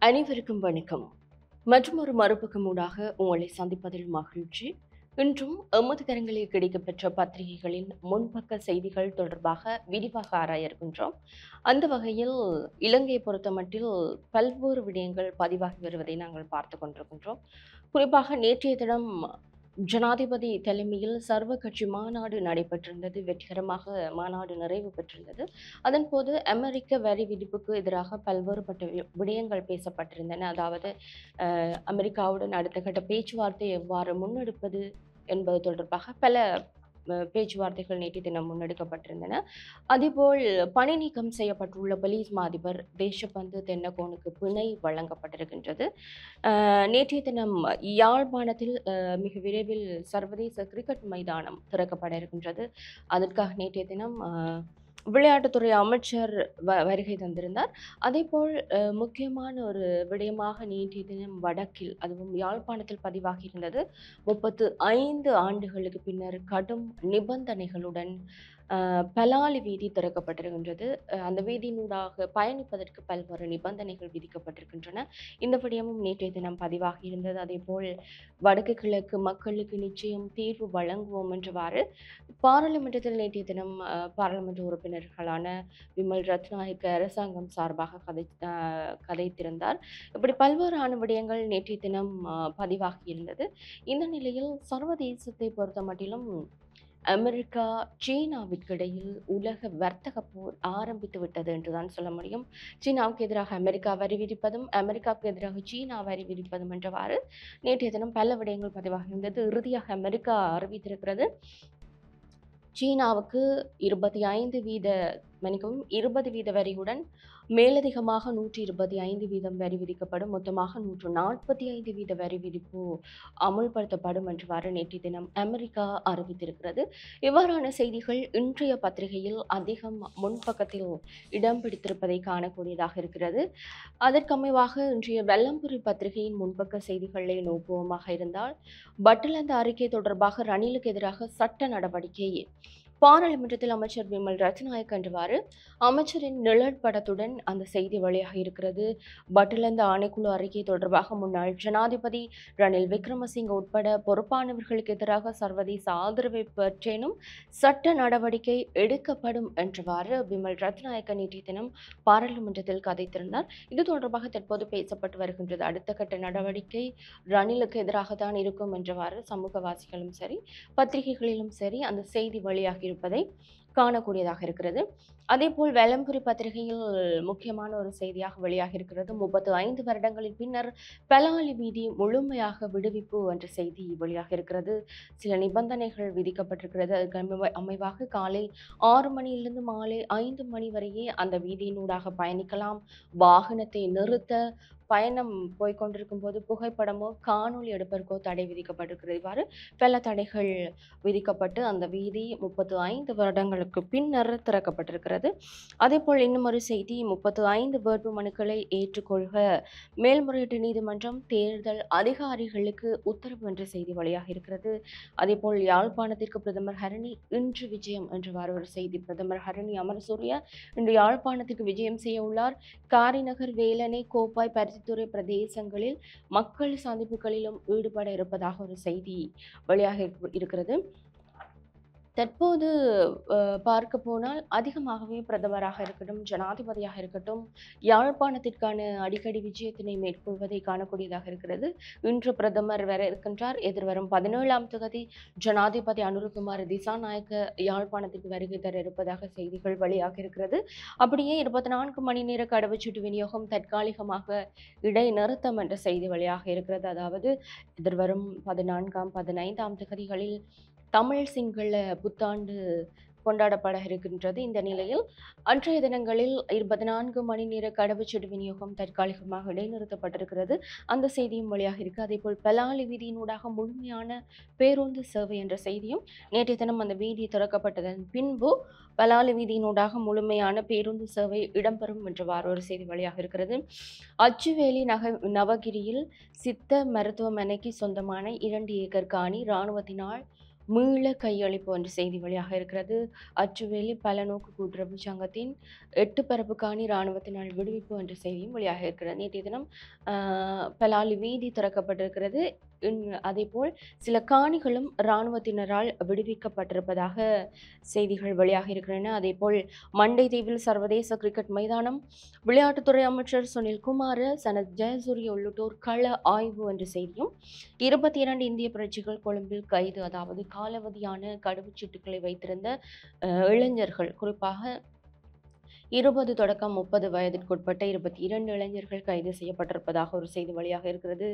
அனைவருக்கும் வணக்கம். மற்றுமொரு மறுபக்கமூடாக உங்களை சந்திப்பதில் மகிழ்ச்சி. இன்றும் எமது கரங்களில் கிடைக்கப்பெற்ற பத்திரிகைகளின் முன்பக்க செய்திகள் தொடர்பாக விரிவாக ஆராய இருக்கின்றோம். அந்த வகையில் இலங்கையை பொறுத்தமட்டில் பல்வேறு விடயங்கள் பதிவாகி வருவதை நாங்கள் பார்த்து கொண்டிருக்கின்றோம். குறிப்பாக நேற்றைய தினம் ஜனாதிபதி தலைமையில் சர்வ கட்சி மாநாடு நடைபெற்றிருந்தது. வெற்றிகரமாக மாநாடு நிறைவு பெற்றிருந்தது. அதன்போது அமெரிக்க வரி விதிப்புக்கு எதிராக பல்வேறுபட்ட விடயங்கள் பேசப்பட்டிருந்தன. அதாவது அமெரிக்காவுடன் அடுத்த கட்ட பேச்சுவார்த்தை எவ்வாறு முன்னெடுப்பது என்பது தொடர்பாக பல பேச்சுவார்த்தைகள் நேற்று தினம் முன்னெடுக்கப்பட்டிருந்தன. அதேபோல் பணி நீக்கம் செய்யப்பட்டுள்ள போலீஸ் மா அதிபர் தேசபந்து தென்னகோனுக்கு பிணை வழங்கப்பட்டிருக்கின்றது. நேற்றைய தினம் யாழ்ப்பாணத்தில் மிக விரைவில் சர்வதேச கிரிக்கெட் மைதானம் திறக்கப்பட இருக்கின்றது. அதற்காக நேற்றைய தினம் விளையாட்டுத்துறை அமைச்சர் வருகை தந்திருந்தார். அதேபோல் முக்கியமான ஒரு விடயமாக நேற்றைய தினம் வடக்கில், அதுவும் யாழ்ப்பாணத்தில் பதிவாகி இருந்தது. 35 ஆண்டுகளுக்கு பின்னர் கடும் நிபந்தனைகளுடன் பலாலி வீதி திறக்கப்பட்டிருக்கின்றது. அந்த வீதியினூடாக பயணிப்பதற்கு பல்வேறு நிபந்தனைகள் விதிக்கப்பட்டிருக்கின்றன. இந்த விடயமும் நேற்றைய தினம் பதிவாகி இருந்தது. அதேபோல் வடக்கு கிழக்கு மக்களுக்கு நிச்சயம் தீர்வு வழங்குவோம் என்றவாறு பாராளுமன்றத்தில் நேற்றைய தினம் பாராளுமன்ற உறுப்பினர்களான விமல் ரத்நாயக்க அரசாங்கம் சார்பாக கதைத்திருந்தார். இப்படி பல்வேறான விடயங்கள் நேற்றைய தினம் பதிவாகி இருந்தது. இந்த நிலையில் சர்வதேசத்தை பொறுத்த மட்டிலும் அமெரிக்கா சீனாவிற்கு இடையில் உலக வர்த்தக போர் ஆரம்பித்து விட்டது என்றுதான் சொல்ல முடியும். சீனாவுக்கு எதிராக அமெரிக்கா வரி விதிப்பதும், அமெரிக்காவுக்கு எதிராக சீனா வரி விதிப்பதும் என்றவாறு நேற்றைய தினம் பல விடயங்கள் பதிவாகி இருந்தது. இறுதியாக அமெரிக்கா அறிவித்திருக்கிறது, சீனாவுக்கு 20% வரியுடன் மேலதிகமாக 125% வரி விதிக்கப்படும். மொத்தமாக 145% வரி விதிப்பு அமுல்படுத்தப்படும் என்றவாறு நேற்றைய தினம் அமெரிக்கா அறிவித்திருக்கிறது. இவ்வாறான செய்திகள் இன்றைய பத்திரிகையில் அதிகம் முன்பக்கத்தில் இடம் பிடித்திருப்பதை காணக்கூடியதாக இருக்கிறது. அதற்கமைவாக இன்றைய வெள்ளம்புரி பத்திரிகையின் முன்பக்க செய்திகளை நோக்குவோமாக இருந்தால், பட்டலந்த அறிக்கை தொடர்பாக ரணிலுக்கு எதிராக சட்ட நடவடிக்கை. பாராளுமன்றத்தில் அமைச்சர் விமல் ரத்நாயக்க என்றவாறு அமைச்சரின் நிழற்படத்துடன் அந்த செய்தி வெளியாக இருக்கிறது. பட்டலந்த ஆணைக்குழு அறிக்கை தொடர்பாக முன்னாள் ஜனாதிபதி ரணில் விக்ரமசிங்க உட்பட பொறுப்பானவர்களுக்கு எதிராக சர்வதேச ஆதரவை பெற்றேனும் சட்ட நடவடிக்கை எடுக்கப்படும் என்றவாறு விமல் ரத்நாயக்க நேற்றைய தினம் பாராளுமன்றத்தில் கதைத்திருந்தார். இது தொடர்பாக தற்போது பேசப்பட்டு வருகின்றது. அடுத்த கட்ட நடவடிக்கை ரணிலுக்கு எதிராகத்தான் இருக்கும் என்றவாறு சமூகவாசிகளும் சரி, பத்திரிகைகளிலும் சரி அந்த செய்தி வெளியாகி இருப்பதை காணக்கூடியதாக இருக்கிறது. அதேபோல் வெள்ளம்புரி பத்திரிகையில் முக்கியமான ஒரு செய்தியாக வெளியாக இருக்கிறது. 35 வருடங்களின் பின்னர் பலாலி வீதி முழுமையாக விடுவிப்பு என்ற செய்தி வெளியாக இருக்கிறது. சில நிபந்தனைகள் விதிக்கப்பட்டிருக்கிறது. அதுக்கு அமைவாக காலை 6 மணியிலிருந்து மாலை 5 மணி வரையே அந்த வீதியினூடாக பயணிக்கலாம். வாகனத்தை நிறுத்த, பயணம் போய்கொண்டிருக்கும் போது புகைப்படமோ காணொலி எடுப்பதற்கோ தடை விதிக்கப்பட்டிருக்கிறது. இவ்வாறு பல தடைகள் விதிக்கப்பட்டு அந்த வீதி 35 வருடங்களுக்கு பின்னர் திறக்கப்பட்டிருக்கிறது. அதேபோல் இன்னும் ஒரு செய்தி, 35 வேட்பு மனுக்களை ஏற்றுக்கொள்க, மேல்முறையீட்டு நீதிமன்றம் தேர்தல் அதிகாரிகளுக்கு உத்தரவு என்ற செய்தி வெளியாக இருக்கிறது. அதேபோல் யாழ்ப்பாணத்திற்கு பிரதமர் ஹரணி இன்று விஜயம் என்றவாறு ஒரு செய்தி. பிரதமர் ஹரணி அமரசூரிய இன்று யாழ்ப்பாணத்திற்கு விஜயம் செய்ய உள்ளார். காரிநகர், வேலனை, கோப்பாய், பருத்தித்துறை பிரதேசங்களில் மக்கள் சந்திப்புகளிலும் ஈடுபட இருப்பதாக ஒரு செய்தி வெளியாக இருக்கிறது. தற்போது பார்க்க போனால் அதிகமாகவே பிரதமராக இருக்கட்டும், ஜனாதிபதியாக இருக்கட்டும், யாழ்ப்பாணத்திற்கான அடிக்கடி விஜயத்தினை மேற்கொள்வதை காணக்கூடியதாக இருக்கிறது. இன்று பிரதமர் வர இருக்கின்றார். எதிர்வரும் 17ஆம் தேதி ஜனாதிபதி அனுரகுமார திசாநாயக்க யாழ்ப்பாணத்திற்கு வருகை தர இருப்பதாக செய்திகள் வெளியாக இருக்கிறது. அப்படியே 24 மணி நேர கடவுச்சீட்டு விநியோகம் தற்காலிகமாக இடைநிறுத்தம் என்ற செய்தி வெளியாக இருக்கிறது. அதாவது எதிர்வரும் 14ஆம் 15ஆம் தேதிகளில் தமிழ் சிங்கள புத்தாண்டு கொண்டாடப்பட இருக்கின்றது. இந்த நிலையில் அன்றைய தினங்களில் 24 மணி நேர கடவுச்சீட்டு விநியோகம் தற்காலிகமாக இடைநிறுத்தப்பட்டிருக்கிறது. அந்த செய்தியும் வழியாக இருக்கு. அதேபோல் பலாலி வீதியினூடாக முழுமையான பேருந்து சேவை என்ற செய்தியும் நேற்றைய தினம் அந்த வீதி திறக்கப்பட்டதன் பின்பு பலாலி வீதியினூடாக முழுமையான பேருந்து சேவை இடம்பெறும் என்றவாறு ஒரு செய்தி வழியாக இருக்கிறது. அச்சுவேலி நவகிரியில் சித்த மருத்துவமனைக்கு சொந்தமான 2 ஏக்கர் காணி இராணுவத்தினால் மீள கையளிப்பு என்ற செய்தி வெளியாக இருக்கிறது. அச்சுவேலி பலநோக்கு கூட்டுறவு சங்கத்தின் 8 பரப்பு காணி இராணுவத்தினால் விடுவிப்பு என்ற செய்தியும் வெளியாக இருக்கிறது. நேற்றைய தினம் பலாலி வீதி திறக்கப்பட்டிருக்கிறது. அதேபோல் சில காணிகளும் இராணுவத்தினரால் விடுவிக்கப்பட்டிருப்பதாக செய்திகள் வெளியாக இருக்கின்றன. அதேபோல் மண்டை தீவில் சர்வதேச கிரிக்கெட் மைதானம் விளையாட்டுத்துறை அமைச்சர் சுனில் குமார், சனத் ஜெயசூரிய உள்ளிட்டோர் கள ஆய்வு என்ற செய்தியும் 22 இந்திய புரட்சிகள் கொழும்பில் கைது, அதாவது காலாவதியான கடவுச்சீட்டுகளை வைத்திருந்த இளைஞர்கள், குறிப்பாக 20 தொடக்கம் 30 வயதிற்குட்பட்ட 22 இளைஞர்கள் கைது செய்யப்பட்டிருப்பதாக ஒரு செய்தி வெளியாக இருக்கிறது.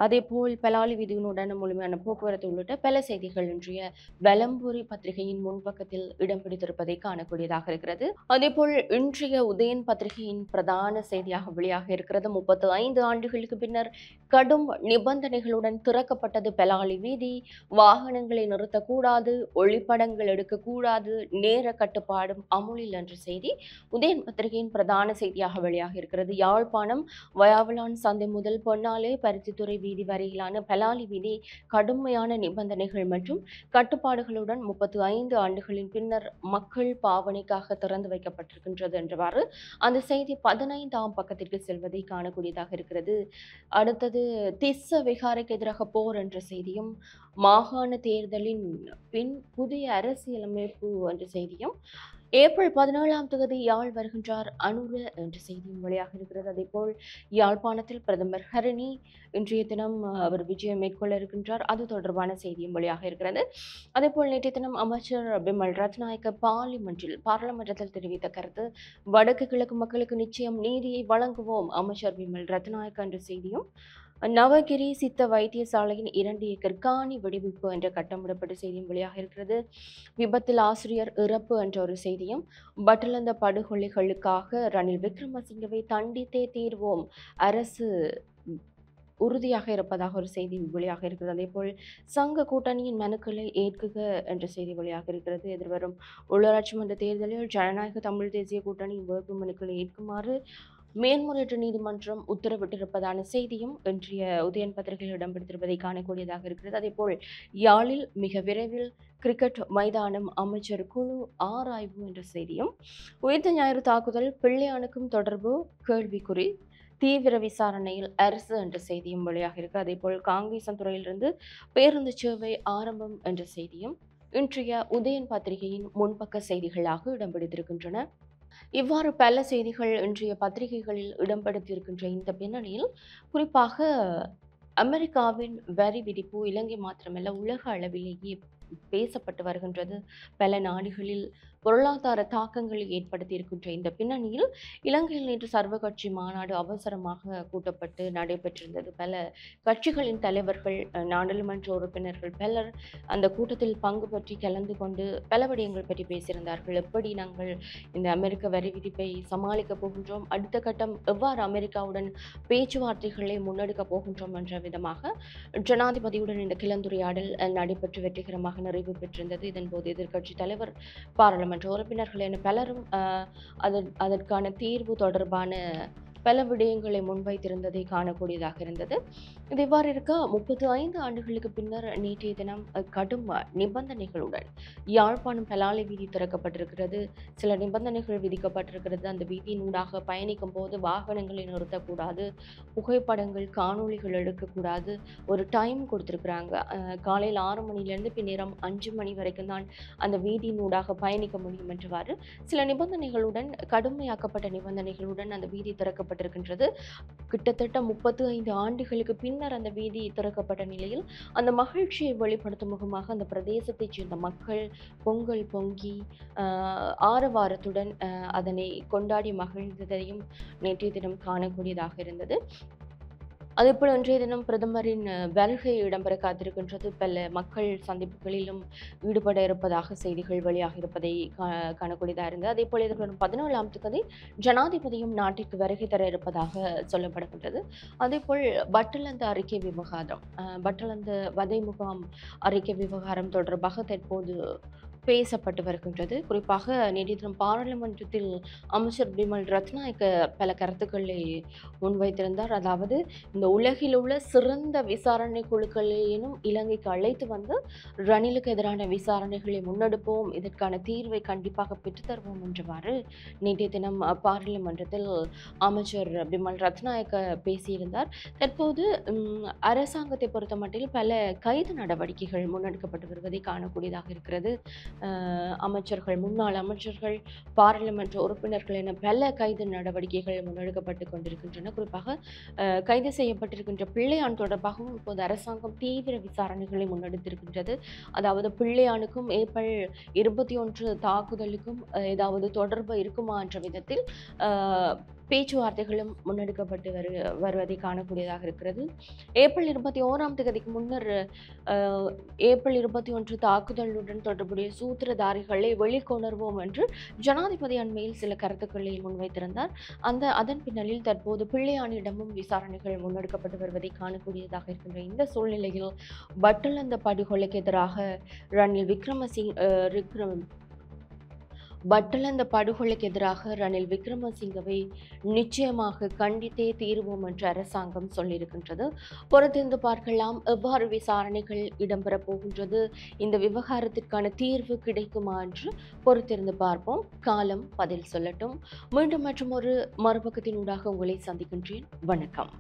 அதேபோல் பலாலி வீதியினுடன் முழுமையான போக்குவரத்து உள்ளிட்ட பல செய்திகள் இன்றைய வலம்புரி பத்திரிகையின் முன்பக்கத்தில் இடம் பிடித்திருப்பதை காணக்கூடியதாக இருக்கிறது. அதேபோல் இன்றைய உதயன் பத்திரிகையின் பிரதான செய்தியாக வெளியாக இருக்கிறது. 35 ஆண்டுகளுக்கு பின்னர் கடும் நிபந்தனைகளுடன் திறக்கப்பட்டது பலாலி வீதி. வாகனங்களை நிறுத்தக்கூடாது, ஒளிப்படங்கள் எடுக்கக்கூடாது, நேர கட்டுப்பாடும் அமுலில் என்ற செய்தி உதயன் பத்திரிகையின் பிரதான செய்தியாக வெளியாக இருக்கிறது. யாழ்ப்பாணம் வயாவலான் சந்தை முதல் பொன்னாலை பருத்தித்துறை வீதி வரையிலான பலாலி வீதி கடுமையான நிபந்தனைகள் மற்றும் கட்டுப்பாடுகளுடன் 35 ஆண்டுகளின் பின்னர் மக்கள் பாவனைக்காக திறந்து வைக்கப்பட்டிருக்கின்றது என்றவாறு அந்த செய்தி 15ஆம் பக்கத்திற்கு செல்வதை காணக்கூடியதாக இருக்கிறது. அடுத்தது திஸ்ஸ விகாரைக்கு எதிராக போர் என்ற செய்தியும், மாகாண தேர்தலின் பின் புதிய அரசியலமைப்பு என்ற செய்தியும், ஏப்ரல் 17ஆம் தேதி யாழ் வருகின்றார் அனுர என்ற செய்தியும் வெளியாக இருக்கிறது. அதேபோல் யாழ்ப்பாணத்தில் பிரதமர் ஹரணி இன்றைய தினம் அவர் விஜயம் மேற்கொள்ள இருக்கின்றார், அது தொடர்பான செய்தியும் வெளியாக இருக்கிறது. அதேபோல் நேற்றைய தினம் அமைச்சர் பிமல் ரத்நாயக்க பாராளுமன்றத்தில் தெரிவித்த கருத்து, வடக்கு கிழக்கு மக்களுக்கு நிச்சயம் நீதியை வழங்குவோம் அமைச்சர் பிமல் ரத்நாயக்க என்ற செய்தியும், நவகிரி சித்த வைத்தியசாலையின் 2 ஏக்கர் காணி விடுவிப்பு என்ற கட்டமிடப்பட்ட செய்தியும் வெளியாக இருக்கிறது. விபத்தில் ஆசிரியர் இறப்பு என்ற ஒரு செய்தியும், பட்டலந்த படுகொலைகளுக்காக ரணில் விக்ரமசிங்கவை தண்டித்தே தீர்வோம், அரசு உறுதியாக இருப்பதாக ஒரு செய்தி வெளியாக இருக்கிறது. அதேபோல் சங்க கூட்டணியின் மனுக்களை ஏற்குக என்ற செய்தி வெளியாக இருக்கிறது. எதிர்வரும் உள்ளூராட்சி மன்ற தேர்தலில் ஜனநாயக தமிழ் தேசிய கூட்டணியின் வேட்பு மனுக்களை ஏற்குமாறு மேன்முறையீட்டு நீதிமன்றம் உத்தரவிட்டிருப்பதான செய்தியும் இன்றைய உதயன் பத்திரிகையில் இடம்பெற்றிருப்பதை காணக்கூடியதாக இருக்கிறது. அதேபோல் யாழில் மிக விரைவில் கிரிக்கெட் மைதானம் அமைச்சர் குழு ஆராய்வு என்ற செய்தியும், உயிர்த்த ஞாயிறு தாக்குதல் பிள்ளையானுக்கும் தொடர்பு கேள்விக்குறி, தீவிர விசாரணையில் அரசு என்ற செய்தியும் வெளியாக இருக்கு. அதேபோல் காங்கேசன் துறையிலிருந்து பேருந்து சேவை ஆரம்பம் என்ற செய்தியும் இன்றைய உதயன் பத்திரிகையின் முன்பக்க செய்திகளாக இடம்பெற்றிருக்கின்றன. இவ்வாறு பல செய்திகள் இன்றைய பத்திரிகைகளில் இடம்பெடுத்திருக்கின்ற இந்த பின்னணியில் குறிப்பாக அமெரிக்காவின் வரி விதிப்பு இலங்கை மாத்திரமல்ல உலக அளவிலேயே பேசப்பட்டு வருகின்றது. பல நாடுகளில் பொருளாதார தாக்கங்களை ஏற்படுத்தி இருக்கின்ற இந்த பின்னணியில் இலங்கையில் நேற்று சர்வ கட்சி மாநாடு அவசரமாக கூட்டப்பட்டு நடைபெற்றிருந்தது. பல கட்சிகளின் தலைவர்கள், நாடாளுமன்ற உறுப்பினர்கள் பலர் அந்த கூட்டத்தில் பங்கு பற்றி கலந்து கொண்டு பல விடயங்கள் பற்றி பேசியிருந்தார்கள். எப்படி நாங்கள் இந்த அமெரிக்க வரி விதிப்பை சமாளிக்கப் போகின்றோம், அடுத்த கட்டம் எவ்வாறு அமெரிக்காவுடன் பேச்சுவார்த்தைகளை முன்னெடுக்கப் போகின்றோம் என்ற விதமாக ஜனாதிபதியுடன் இந்த கலந்துரையாடல் நடைபெற்று வெற்றிகரமாக நிறைவு பெற்றிருந்தது. இதன்போது எதிர்க்கட்சி தலைவர், பாராளுமன்ற உறுப்பினர்கள் என பலரும் அதற்கான தீர்வு தொடர்பான பல விடயங்களை முன்வைத்திருந்ததை காணக்கூடியதாக இருந்தது. இது இவ்வாறு இருக்க 35 ஆண்டுகளுக்கு பின்னர் நேற்றைய தினம் கடும் நிபந்தனைகளுடன் யாழ்ப்பாணம் பலாலி வீதி திறக்கப்பட்டிருக்கிறது. சில நிபந்தனைகள் விதிக்கப்பட்டிருக்கிறது. அந்த வீதியின் ஊடாக பயணிக்கும் போது வாகனங்களை நிறுத்தக்கூடாது, புகைப்படங்கள் காணொளிகள் எடுக்கக்கூடாது, ஒரு டைம் கொடுத்துருக்குறாங்க. காலையில் 6 மணிலேருந்து பின்னேரம் 5 மணி வரைக்கும் தான் அந்த வீதியின் ஊடாக பயணிக்க முடியும் என்றவாறு சில நிபந்தனைகளுடன், கடுமையாக்கப்பட்ட நிபந்தனைகளுடன் அந்த வீதி திறக்கப்பட்டிருக்கின்றது. கிட்டத்தட்ட 35 ஆண்டுகளுக்கு பின்னர் அந்த வீதி திறக்கப்பட்ட நிலையில் அந்த மகிழ்ச்சியை வெளிப்படுத்தும் முகமாக அந்த பிரதேசத்தைச் சேர்ந்த மக்கள் பொங்கல் பொங்கி ஆரவாரத்துடன் அதனை கொண்டாடி மகிழ்ந்ததையும் நேற்றைய தினம் காணக்கூடியதாக இருந்தது. அதேபோல் இன்றைய தினம் பிரதமரின் வருகை இடம்பெற காத்திருக்கின்றது. பல மக்கள் சந்திப்புகளிலும் ஈடுபட இருப்பதாக செய்திகள் வெளியாக இருப்பதை காணக்கூடியதாக இருந்தது. அதேபோல் எதிர்வரும் 17ஆம் தேதி ஜனாதிபதியும் நாட்டிற்கு வருகை தர இருப்பதாக சொல்லப்படுகின்றது. அதேபோல் பட்டலந்த அறிக்கை விவகாரம், பட்டலந்த வதை முகாம் அறிக்கை விவகாரம் தொடர்பாக தற்போது பேசப்பட்டு வருகின்றது. குறிப்பாக நேற்றைய தினம் பாராளுமன்றத்தில் அமைச்சர் பிமல் ரத்நாயக்க பல கருத்துக்களை முன்வைத்திருந்தார். அதாவது இந்த உலகில் உள்ள சிறந்த விசாரணை குழுக்களையும் இலங்கைக்கு அழைத்து வந்து ரணிலுக்கு எதிரான விசாரணைகளை முன்னெடுப்போம், இதற்கான தீர்வை கண்டிப்பாக பெற்றுத்தருவோம் என்றவாறு நேற்றைய தினம் பாராளுமன்றத்தில் அமைச்சர் பிமல் ரத்நாயக்க பேசியிருந்தார். தற்போது அரசாங்கத்தை பொறுத்தமட்டில் பல கைது நடவடிக்கைகள் முன்னெடுக்கப்பட்டு வருவதை காணக்கூடியதாக இருக்கிறது. அமைச்சர்கள், முன்னாள் அமைச்சர்கள், பாராளுமன்ற உறுப்பினர்கள் என பல கைது நடவடிக்கைகள் முன்னெடுக்கப்பட்டு கொண்டிருக்கின்றன. குறிப்பாக கைது செய்யப்பட்டிருக்கின்ற பிள்ளையான் தொடர்பாகவும் இப்போது அரசாங்கம் தீவிர விசாரணைகளை முன்னெடுத்திருக்கின்றது. அதாவது பிள்ளையானுக்கும் ஏப்ரல் 21 தாக்குதலுக்கும் ஏதாவது தொடர்பு இருக்குமா என்ற விதத்தில் பேச்சுவார்த்தைகளும் முன்னெடுக்கப்பட்டு வருவதை காணக்கூடியதாக இருக்கிறது. ஏப்ரல் 21ஆம் தேதிக்கு முன்னர் ஏப்ரல் 21 தாக்குதலுடன் தொடர்புடைய சூத்திரதாரிகளை வெளிக்கொணர்வோம் என்று ஜனாதிபதி அண்மையில் சில கருத்துக்களை முன்வைத்திருந்தார். அதன் பின்னணியில் தற்போது பிள்ளையானிடமும் விசாரணைகள் முன்னெடுக்கப்பட்டு வருவதை காணக்கூடியதாக இருக்கின்ற இந்த சூழ்நிலையில் பட்டலந்த படுகொலைக்கு எதிராக ரணில் பட்டலந்த படுகொலைக்கு எதிராக ரணில் விக்ரமசிங்கவை நிச்சயமாக கண்டித்தே தீருவோம் என்று அரசாங்கம் சொல்லியிருக்கின்றது. பொறுத்திருந்து பார்க்கலாம் எவ்வாறு விசாரணைகள் இடம்பெறப் போகின்றது, இந்த விவகாரத்திற்கான தீர்வு கிடைக்குமா என்று பொறுத்திருந்து பார்ப்போம். காலம் பதில் சொல்லட்டும். மீண்டும் மற்றும் ஒரு மறுபக்கத்தினூடாக உங்களை சந்திக்கின்றேன். வணக்கம்.